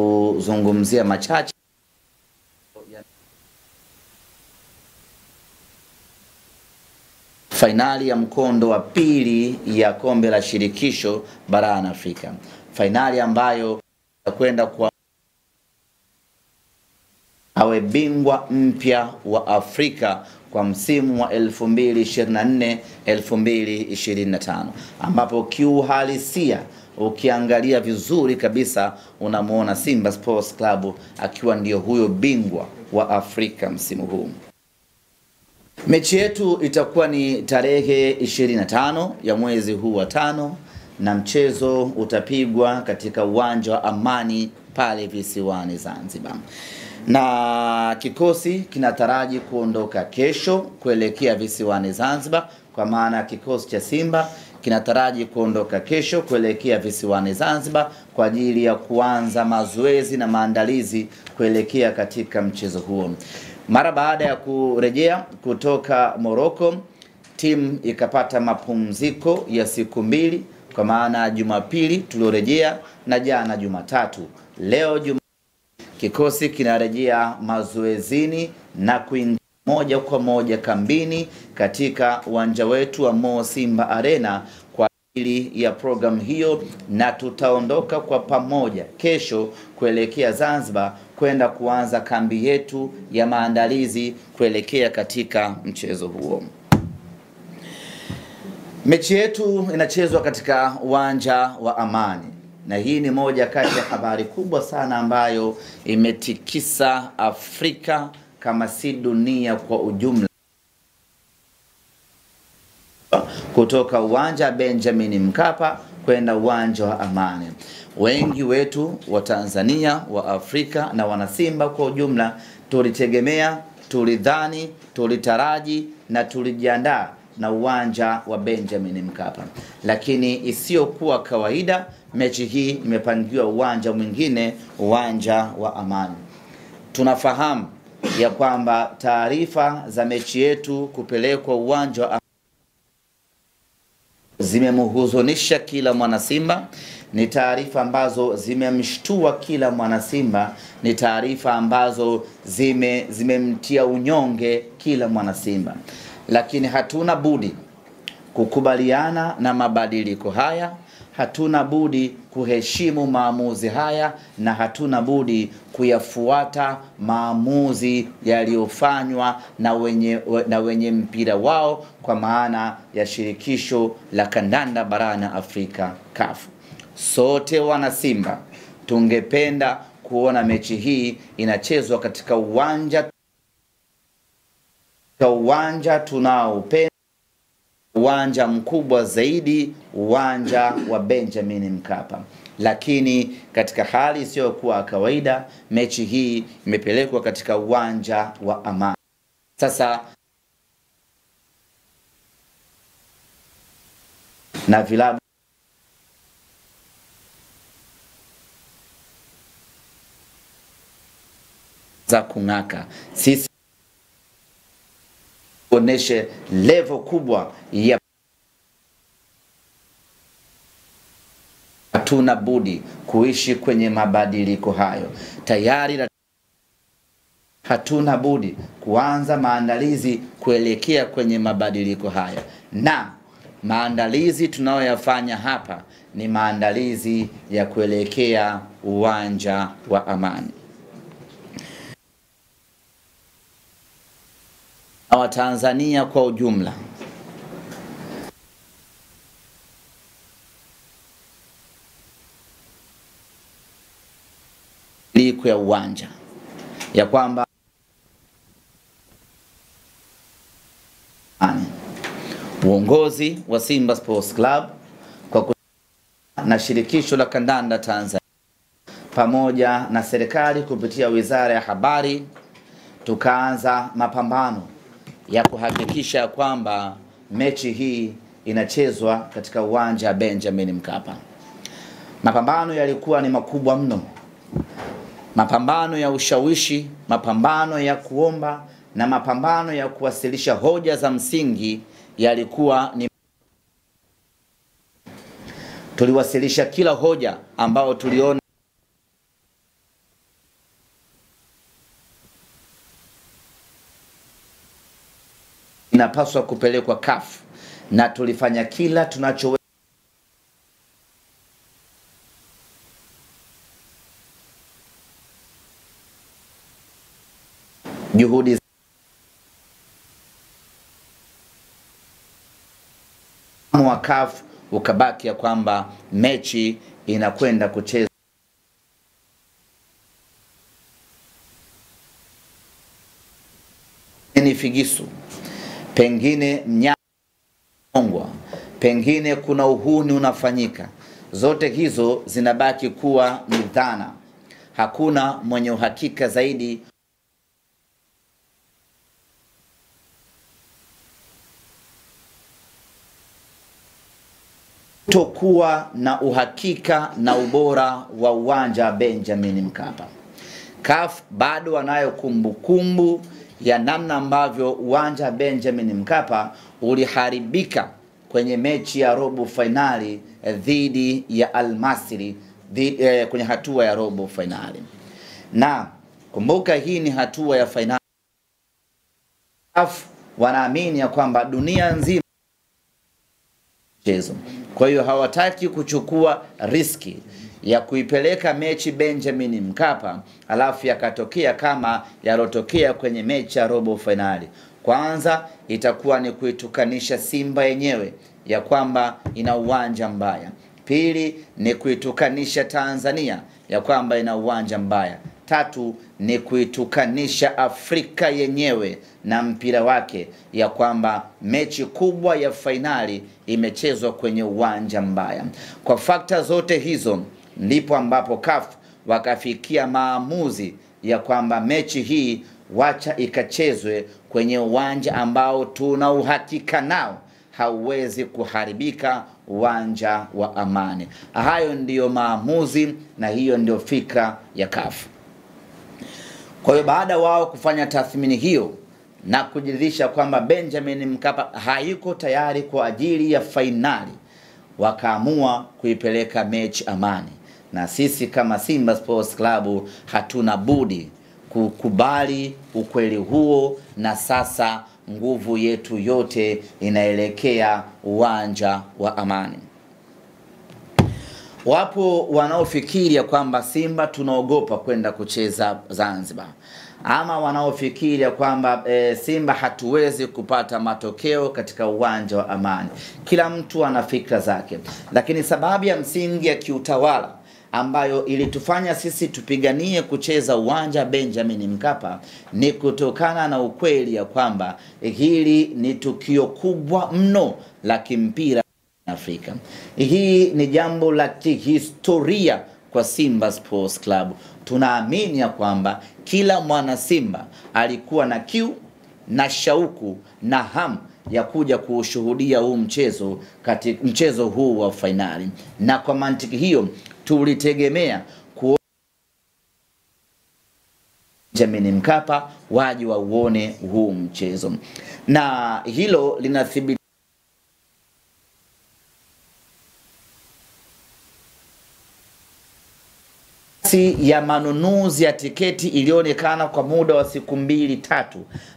kuzungumzia machache fainali ya mkondo wa pili ya kombe la shirikisho barani Afrika. Fainali ambayo itakwenda kwa awe bingwa mpya wa Afrika kwa msimu wa 2024-2025, ambapo kiuhalisia ukiangalia vizuri kabisa unamuona Simba Sports Club akiwa ndio huyo bingwa wa Afrika msimu huu. Mechi yetu itakuwa ni tarehe 25 ya mwezi huu wa 5 na mchezo utapigwa katika uwanja wa Amani pale visiwani Zanzibar. Na kikosi kinataraji kuondoka kesho kuelekea visiwani Zanzibar, kwa maana kikosi cha Simba kinataraji kuondoka kesho kuelekea visiwani Zanzibar kwa ajili ya kuanza mazoezi na maandalizi kuelekea katika mchezo huo. Mara baada ya kurejea kutoka Morocco, timu ikapata mapumziko ya siku mbili, kwa maana Jumapili tuliorejea na jana Jumatatu. Leo kikosi kinarejea mazoezini na kuingia moja kwa moja kambini katika uwanja wetu wa Mo Simba Arena kwa ajili ya program hiyo, na tutaondoka kwa pamoja kesho kuelekea Zanzibar kwenda kuanza kambi yetu ya maandalizi kuelekea katika mchezo huo. Mechi yetu inachezwa katika uwanja wa Amani, na hii ni moja kati ya habari kubwa sana ambayo imetikisa Afrika kama si dunia kwa ujumla. Kutoka uwanja Benjamin Mkapa kwenda uwanja wa Amani. Wengi wetu wa Tanzania, wa Afrika na wanasimba kwa ujumla tulitegemea, tulidhani, tulitaraji na tulijiandaa na uwanja wa Benjamin Mkapa. Lakini isiyokuwa kawaida, mechi hii imepangiwa uwanja mwingine, uwanja wa Amani. Tunafahamu ya kwamba taarifa za mechi yetu kupelekwa uwanja wa Amani zimemhuzunisha kila mwanasimba. Ni taarifa ambazo zimemshtua kila mwanasimba, ni taarifa ambazo zimemtia unyonge kila mwanasimba. Lakini hatuna budi kukubaliana na mabadiliko haya, hatuna budi kuheshimu maamuzi haya, na hatuna budi kuyafuata maamuzi yaliyofanywa na wenye mpira wao, kwa maana ya shirikisho la kandanda barani Afrika, CAF. Sote wana Simba tungependa kuona mechi hii inachezwa katika uwanja tunaopenda, uwanja mkubwa zaidi, uwanja wa Benjamin Mkapa. Lakini katika hali isiyokuwa kawaida, mechi hii imepelekwa katika uwanja wa Amani. Sasa na vilabu za kung'aka, sisi kuoneshe level kubwa ya hatuna budi kuishi kwenye mabadiliko hayo. Tayari hatuna budi kuanza maandalizi kuelekea kwenye mabadiliko hayo, na maandalizi tunayoyafanya hapa ni maandalizi ya kuelekea uwanja wa Amani. Na Watanzania kwa ujumla, liko ya uwanja ya kwamba uongozi wa Simba Sports Club kwa na shirikisho la kandanda Tanzania pamoja na serikali kupitia Wizara ya Habari, tukaanza mapambano ya kuhakikisha kwamba mechi hii inachezwa katika uwanja Benjamin Mkapa. Mapambano yalikuwa ni makubwa mno, mapambano ya ushawishi, mapambano ya kuomba na mapambano ya kuwasilisha hoja za msingi yalikuwa ni tuliwasilisha kila hoja ambao tuliona inapaswa kupelekwa CAF, na tulifanya kila tunacho juhudi wa CAF ukabaki ya kwamba mechi inakwenda kuchezwa ni figisu, pengine mnyongwa, pengine kuna uhuni unafanyika. Zote hizo zinabaki kuwa ni dhana. Hakuna mwenye uhakika zaidi kutokuwa na uhakika na ubora wa uwanja Benjamin Mkapa. CAF bado wanayo kumbukumbu ya namna ambavyo uwanja Benjamin Mkapa uliharibika kwenye mechi ya robo finali dhidi ya Al Masry kwenye hatua ya robo finali. Na kumbuka hii ni hatua ya finali. CAF wanaamini ya kwamba dunia nzima mchezo. Kwa hiyo hawataki kuchukua riski ya kuipeleka mechi Benjamin Mkapa alafu yakatokea kama yalotokea kwenye mechi ya robo finali. Kwanza itakuwa ni kuitukanisha Simba yenyewe ya kwamba ina uwanja mbaya. Pili ni kuitukanisha Tanzania ya kwamba ina uwanja mbaya. Tatu ni kuitukanisha Afrika yenyewe na mpira wake ya kwamba mechi kubwa ya finali imechezwa kwenye uwanja mbaya. Kwa fakta zote hizo ndipo ambapo CAF wakafikia maamuzi ya kwamba mechi hii wacha ikachezwe kwenye uwanja ambao tuna uhakika nao hauwezi kuharibika, uwanja wa Amani. Hayo ndiyo maamuzi na hiyo ndio fikra ya CAF. Kwa hiyo baada wao kufanya tathmini hiyo na kujiridhisha kwamba Benjamin Mkapa haiko tayari kwa ajili ya fainali, wakaamua kuipeleka mechi Amani. Na sisi kama Simba Sports Club hatuna budi kukubali ukweli huo, na sasa nguvu yetu yote inaelekea uwanja wa Amani. Wapo wanaofikiria kwamba Simba tunaogopa kwenda kucheza Zanzibar, ama wanaofikiria kwamba Simba hatuwezi kupata matokeo katika uwanja wa Amani. Kila mtu ana fikra zake, lakini sababu ya msingi ya kiutawala ambayo ilitufanya sisi tupiganie kucheza uwanja Benjamin Mkapa ni kutokana na ukweli ya kwamba hili ni tukio kubwa mno la kimpira Afrika. Hii ni jambo la kihistoria kwa Simba Sports Club. Tunaamini ya kwamba kila mwana Simba alikuwa na kiu na shauku na hamu ya kuja kushuhudia huu mchezo katika mchezo huu wa finali, na kwa mantiki hiyo tulitegemea Benjamin Mkapa waje wauone huu mchezo, na hilo linathibitisha ya manunuzi ya tiketi ilionekana kwa muda wa siku 2-3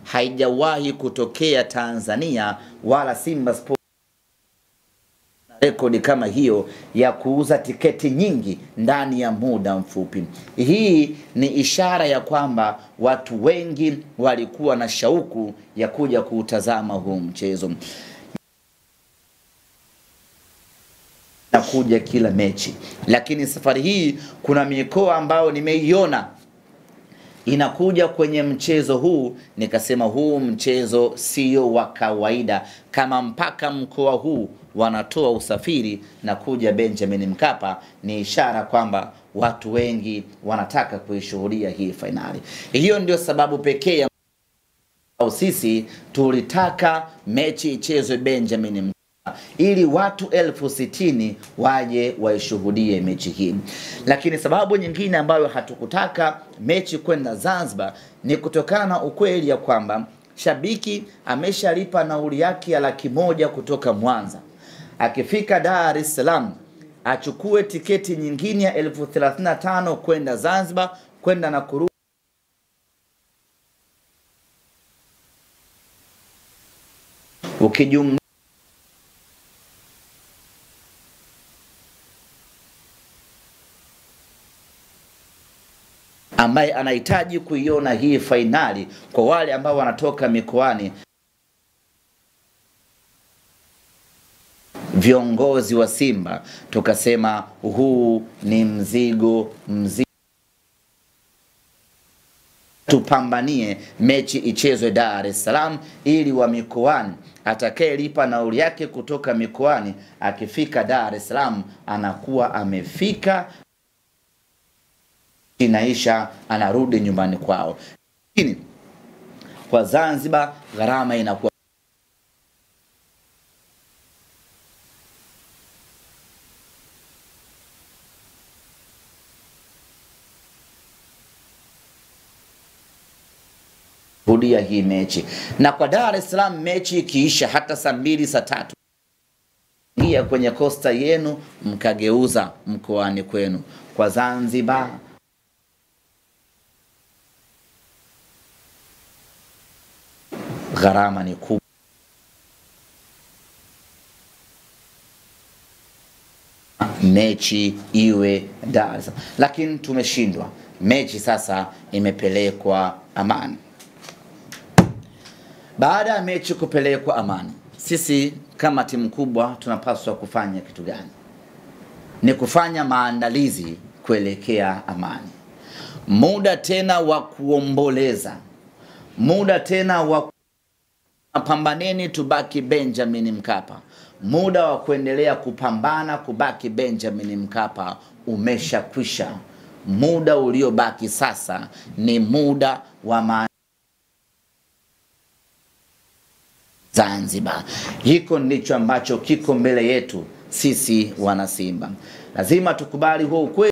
haijawahi kutokea Tanzania, wala Simba Sports rekodi kama hiyo ya kuuza tiketi nyingi ndani ya muda mfupi. Hii ni ishara ya kwamba watu wengi walikuwa na shauku ya kuja kuutazama huu mchezo na kuja kila mechi. Lakini safari hii kuna mikoa ambayo nimeiona inakuja kwenye mchezo huu, nikasema huu mchezo sio wa kawaida. Kama mpaka mkoa huu wanatoa usafiri na kuja Benjamin Mkapa, ni ishara kwamba watu wengi wanataka kuishuhudia hii finali. Hiyo ndio sababu pekee sisi tulitaka mechi ichezwe Benjamin Mkapa ili watu 60,000 waje waishuhudie mechi hii. Lakini sababu nyingine ambayo hatukutaka mechi kwenda Zanzibar ni kutokana na ukweli ya kwamba shabiki ameshalipa nauli yake ya $100,000 kutoka Mwanza. Akifika Dar es Salaam achukue tiketi nyingine ya 35,000 kwenda Zanzibar, kwenda na kurudi. ukijumlisha ambaye anahitaji kuiona hii fainali, kwa wale ambao wanatoka mikoani, viongozi wa Simba tukasema huu ni mzigo. Tupambanie mechi ichezwe Dar es Salaam, ili wa mikoani atakayelipa nauli yake kutoka mikoani akifika Dar es Salaam anakuwa amefika, inaisha, anarudi nyumbani kwao. Lakini kwa Zanzibar gharama inakuwa rudia hii mechi. Na kwa Dar es Salaam mechi ikiisha hata saa 2 saa 3 ingia kwenye kosta yenu mkageuza mkoani kwenu. Kwa Zanzibar gharama ni kubwa. Mechi iwe Dar es Salaam, lakini tumeshindwa. Mechi sasa imepelekwa Amani. Baada ya mechi kupelekwa Amani, sisi kama timu kubwa tunapaswa kufanya kitu gani? Ni kufanya maandalizi kuelekea Amani. Muda tena wa kuomboleza, muda tena wa pambaneni tubaki Benjamin Mkapa, muda wa kuendelea kupambana kubaki Benjamin Mkapa umeshakwisha. Muda uliobaki sasa ni muda wa Zanzibar. Hiko ndicho ambacho kiko mbele yetu sisi wana Simba. Lazima tukubali huo ukweli.